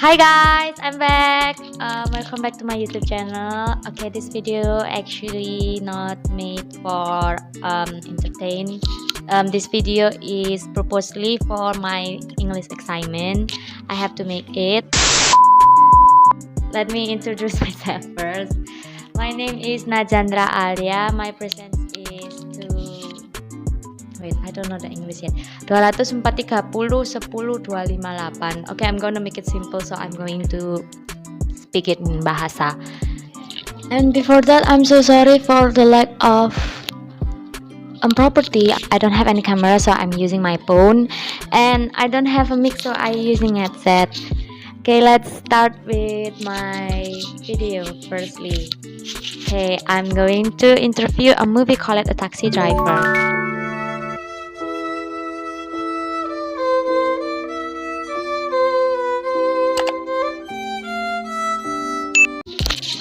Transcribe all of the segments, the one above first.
Hi guys, I'm back. Welcome back to my YouTube channel. Okay, this video actually not made for entertain. This video is purposely for my English assignment. I have to make it. Let me introduce myself first. My name is Najandra Alia. My present is to I don't know the English yet. 204 30 10 258. Okay, I'm gonna make it simple, so I'm going to speak it in bahasa. And before that, I'm so sorry for the lack of property. I don't have any camera, so I'm using my phone, and I don't have a mic, so I'm using headset. Okay, let's start with my video. Firstly, okay, I'm going to interview a movie called A Taxi Driver.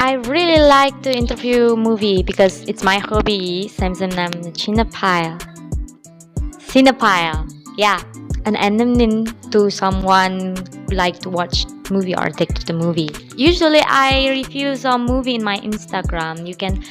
I really like to interview movie because it's my hobby. Samsonam cinephile. Cinephile. Yeah, an enemy to someone who like to watch movie or take to the movie. Usually I review some movie in my Instagram. You can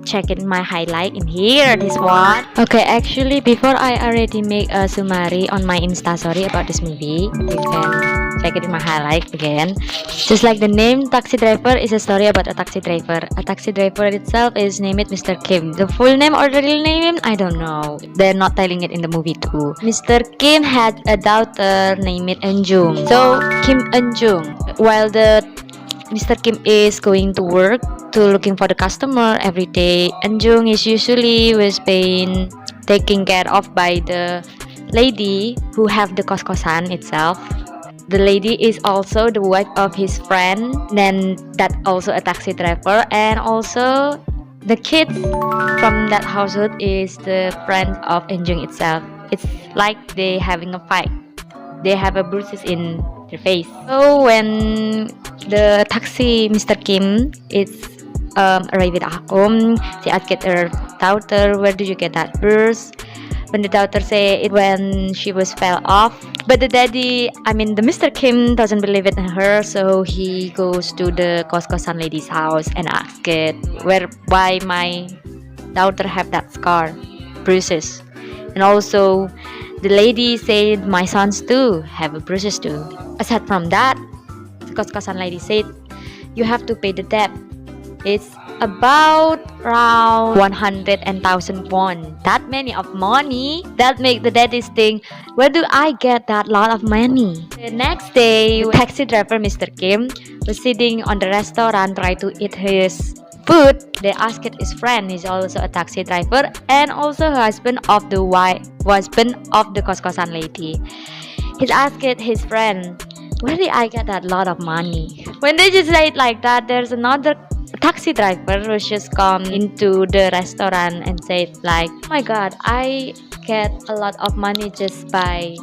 check it in my highlight in here, this one. Okay, actually before I already make a summary on my Insta story about this movie. You can check it in my highlight again. Just like the name, Taxi Driver is a story about a taxi driver. A taxi driver itself is named Mr. Kim. The full name or the real name, I don't know. They're not telling it in the movie too. Mr. Kim had a daughter named Eunjung. So Kim Eunjung. While the Mr. Kim is going to work to looking for the customer every day, Eunjung is usually was being taken care of by the lady who have the kos-kosan itself. The lady is also the wife of his friend, then that also a taxi driver, and also the kids from that household is the friend of Eunjung itself. It's like they having a fight. They have a bruises in their face. So when the taxi Mr. Kim is arrived at home, she asked her daughter, "Where did you get that bruise?" When the daughter say it when she was fell off, but the Mr. Kim doesn't believe it in her, so he goes to the kos-kosan lady's house and asks it, why my daughter have that scar, bruises, and also the lady said my sons too have bruises too. Aside from that, the kos-kosan lady said you have to pay the debt. It's about around 100,000 won. That many of money. That make the daddies think, where do I get that lot of money? The next day, the taxi driver Mr. Kim was sitting on the restaurant trying to eat his food. They asked his friend, he's also a taxi driver and also husband of the kos-kosan lady. He asked his friend, where did I get that lot of money? When they just say it like that, there's another taxi driver who just come into the restaurant and said like, oh my god, I get a lot of money just by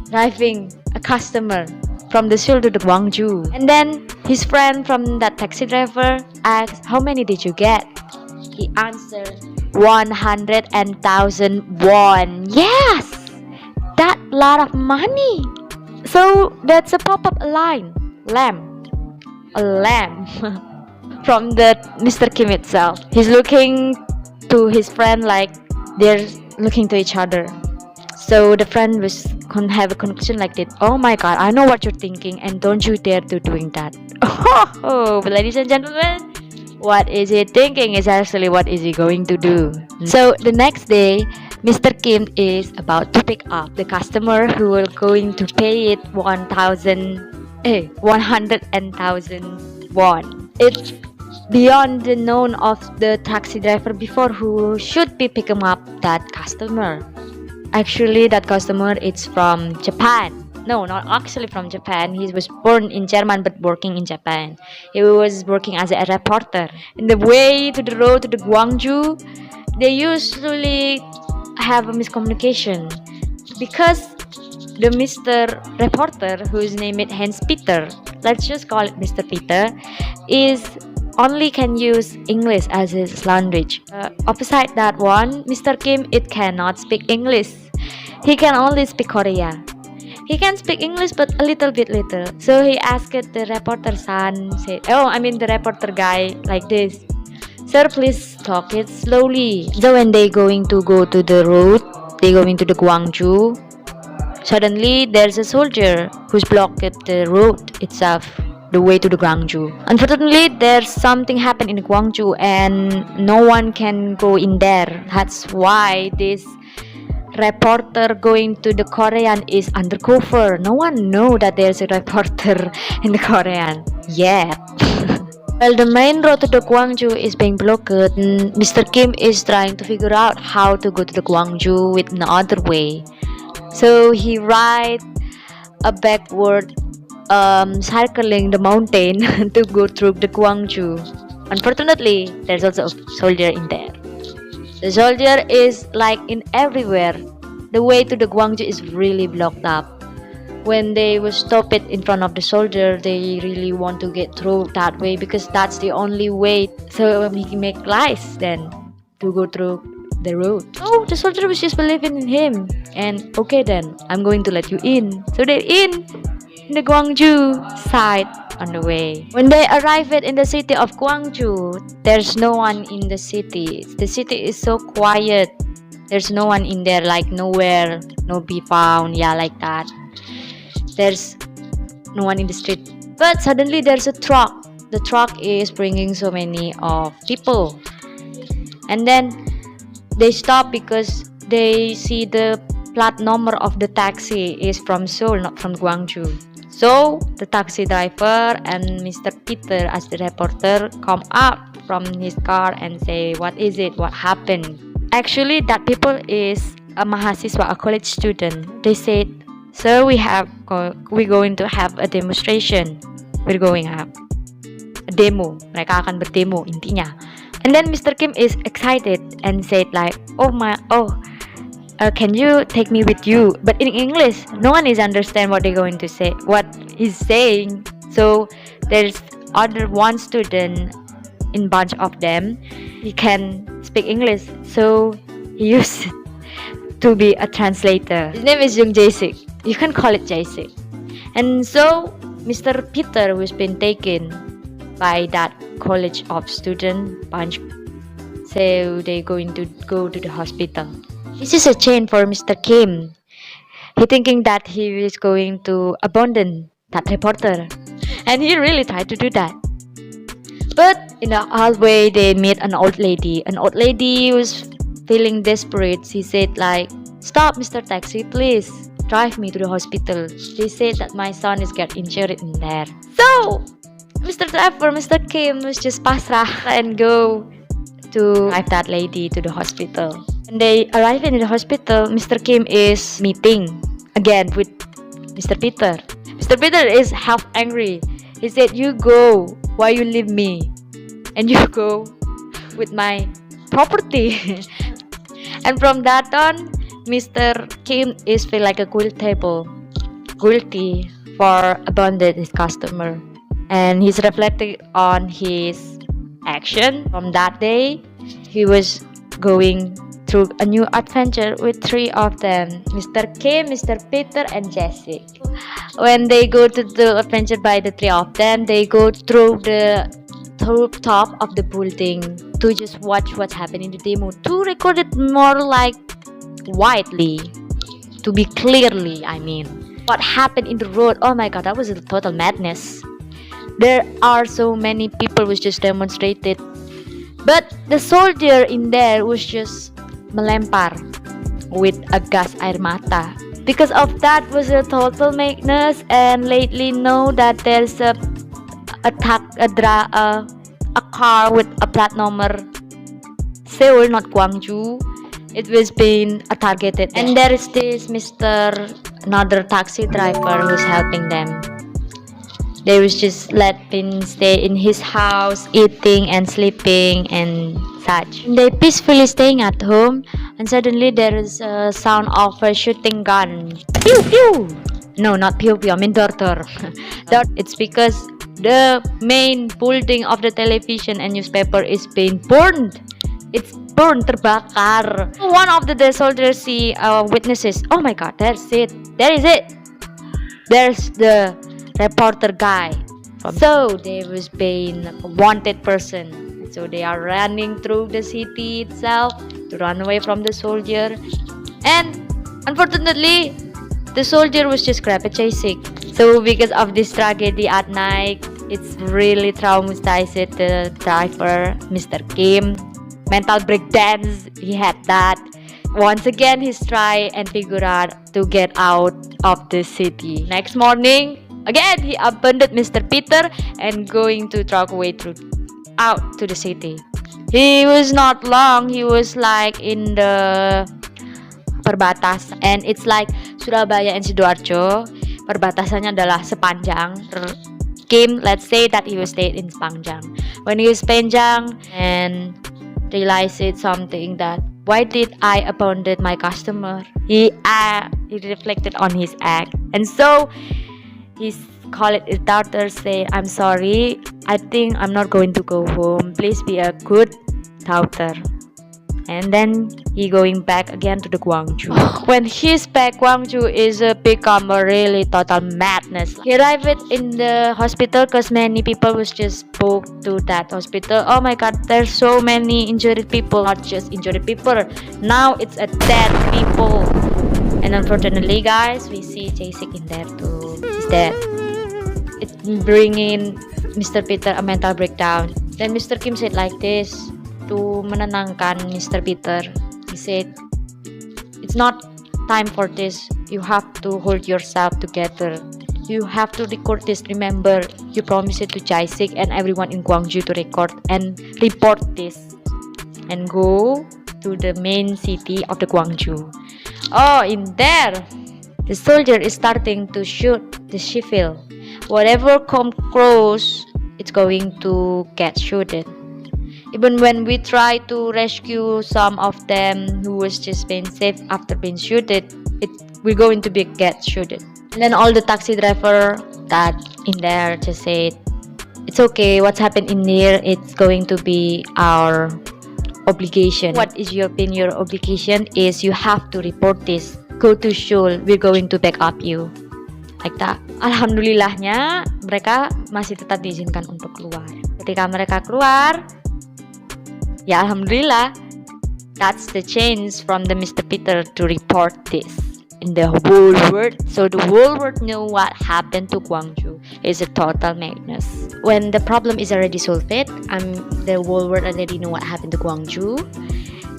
driving a customer from the Seoul to the Gwangju. And then his friend from that taxi driver asked, how many did you get? He answered 100,000 won. Yes, that lot of money. So that's a pop-up line, a lamb from the Mr. Kim itself. He's looking to his friend like they're looking to each other. So the friend was have a conclusion like that. Oh my god, I know what you're thinking, and don't you dare to doing that. Oh, but ladies and gentlemen, what is he thinking is actually what is he going to do. So the next day, Mr. Kim is about to pick up the customer who will going to pay it 100,000 won. It's beyond the known of the taxi driver before who should be picking up that customer. Actually, that customer is from Japan. No, not actually from Japan. He was born in Germany but working in Japan. He was working as a reporter. In the way to the road to the Gwangju, they usually have a miscommunication because the Mr. Reporter, whose name is Hans Peter, let's just call it Mr. Peter, is only can use English as his language. Opposite that one, Mr. Kim, it cannot speak English. He can only speak Korea. He can speak English but a little bit little. So he asked the reporter son, the reporter guy like this. Sir, please talk it slowly. So when they going to go to the road, they going to the Gwangju. Suddenly there's a soldier who's blocked the road itself, the way to the Gwangju. Unfortunately, there's something happened in Gwangju and no one can go in there. That's why this reporter going to the Korean is undercover. No one know that there's a reporter in the Korean yet. While the main road to the Gwangju is being blocked, Mr. Kim is trying to figure out how to go to the Gwangju with another way. So he ride a backward circling the mountain to go through the Gwangju. Unfortunately, there's also a soldier in there. The soldier is like in everywhere. The way to the Gwangju is really blocked up. When they will stop it in front of the soldier, they really want to get through that way because that's the only way. So he can make lies then to go through the road. Oh, the soldier was just believing in him. And okay then, I'm going to let you in. So they're in the Gwangju side on the way. When they arrived in the city of Gwangju, there's no one in the city. The city is so quiet. There's no one in there, like nowhere, no be found, yeah, like that. There's no one in the street. But suddenly there's a truck. The truck is bringing so many of people. And then they stop because they see the plat number of the taxi is from Seoul, not from Gwangju. So the taxi driver and Mr. Peter as the reporter come up from his car and say, what is it? What happened? Actually, that people is a mahasiswa, a college student. They said, sir, we're going to have a demonstration. We're going to have a demo. Mereka akan berdemo intinya. And then Mr. Kim is excited and said like, can you take me with you? But in English, no one is understand what they're going to say, what he's saying. So there's one student in bunch of them. He can speak English, so he used to be a translator. His name is Jung Jae-sik. You can call it Jae-sik. And so Mr. Peter, who's been taken by that college of student bunch, so they're going to go to the hospital. This is a chain for Mr. Kim. He thinking that he is going to abandon that reporter, and he really tried to do that. But in the hallway, they meet an old lady. An old lady was feeling desperate. She said like, stop, Mr. Taxi, please drive me to the hospital. They said that my son is get injured in there. So Mr. Driver, Mr. Kim was just pasrah and go to drive that lady to the hospital. When they arrive in the hospital, Mr. Kim is meeting again with Mr. Peter. Mr. Peter is half angry. He said, you go, why you leave me? And you go with my property. And from that on, Mr. Kim is feel like a guilty for abandoning his customer. And he's reflecting on his action. From that day, he was going through a new adventure with three of them, Mr. Kim, Mr. Peter, and Jesse. When they go to the adventure by the three of them, they go through the top of the building to just watch what's happening in the demo, to record it more like widely, to be clearly, what happened in the road. Oh my god, that was a total madness. There are so many people who just demonstrated, but the soldier in there was just melempar with a gas air mata. Because of that was a total madness, and lately know that there's a car with a plat number Seoul, not Gwangju. It was being targeted, and there is this another taxi driver who's helping them. They was just letting stay in his house, eating and sleeping and such. They peacefully staying at home, and suddenly there is a sound of a shooting gun. Pew pew! No, not pew pew. I mean door. It's because the main building of the television and newspaper is being burned. It's burned, terbakar. One of the soldiers see witnesses. Oh my god, that's it. There is it. there's the reporter guy. So there was been a wanted person. So they are running through the city itself to run away from the soldier. And unfortunately, the soldier was just chasing. So because of this tragedy at night, it's really traumatized the driver, Mr. Kim. Mental breakdowns, he had that. Once again, he's try and figure out to get out of the city. Next morning, again, he abandoned Mr. Peter and going to truck away through out to the city. He was not long. He was like in the perbatasan, and it's like Surabaya and Sidoarjo. Perbatasannya adalah Sepanjang. Kim, let's say that he was stayed in Sepanjang. When he was Sepanjang and realized something that why did I abandon my customer? He reflected on his act, and so he called his daughter, say, I'm sorry, I think I'm not going to go home, please be a good daughter. And then he going back again to the Gwangju. When he's back, Gwangju is become a really total madness. He arrived in the hospital because many people was just booked to that hospital. Oh my god, there's so many injured people. Not just injured people, now it's a dead people. And unfortunately guys, we see Jae-sik in there too. He's dead. It's bringing Mr. Peter a mental breakdown. Then Mr. Kim said like this to menenangkan Mr. Peter. He said, it's not time for this. You have to hold yourself together. You have to record this. Remember, you promised it to Jae-sik and everyone in Gwangju to record and report this and go to the main city of the Gwangju. Oh, in there, the soldier is starting to shoot the civil. Whatever come close, it's going to get shooted. Even when we try to rescue some of them who was just being saved after being shooted, we're going to be get shooted. And then all the taxi driver that in there just said, it's okay, what's happened in here, it's going to be our obligation. What is your opinion? Your obligation is you have to report this. Go to Seoul, we're going to back up you. Like that. Alhamdulillahnya mereka masih tetap diizinkan untuk keluar. Ketika mereka keluar, ya alhamdulillah, that's the change from the Mr. Peter to report this in the whole world. So the whole world knew what happened to Gwangju. It's a total madness. When the problem is already solved, the whole world already know what happened to Gwangju.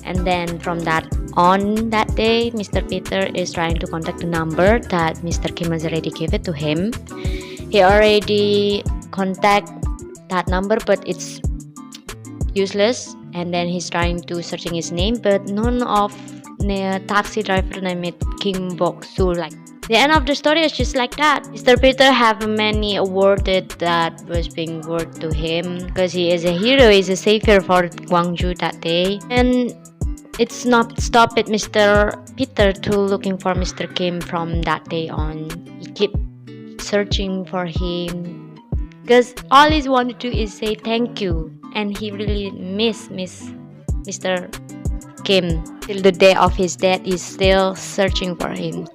And then from that on that day, Mr. Peter is trying to contact the number that Mr. Kim has already given to him. He already contact that number, but it's useless. And then he's trying to searching his name, but none of the taxi driver named Kim Bok-sul. Like the end of the story is just like that. Mr. Peter have many awarded that was being awarded to him because he is a hero, he's a savior for Gwangju that day. And it's not stopped at Mr. Peter to looking for Mr. Kim from that day on. He keep searching for him because all he wanted to is say thank you, and he really miss Mr. Kim. Till the day of his death, he's still searching for him.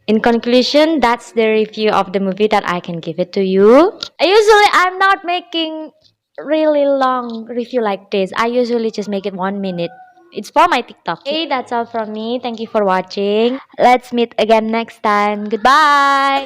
In conclusion, that's the review of the movie that I can give it to you. I'm not making really long review like this. I usually just make it 1 minute. It's for my TikTok. Okay, that's all from me. Thank you for watching. Let's meet again next time. Goodbye.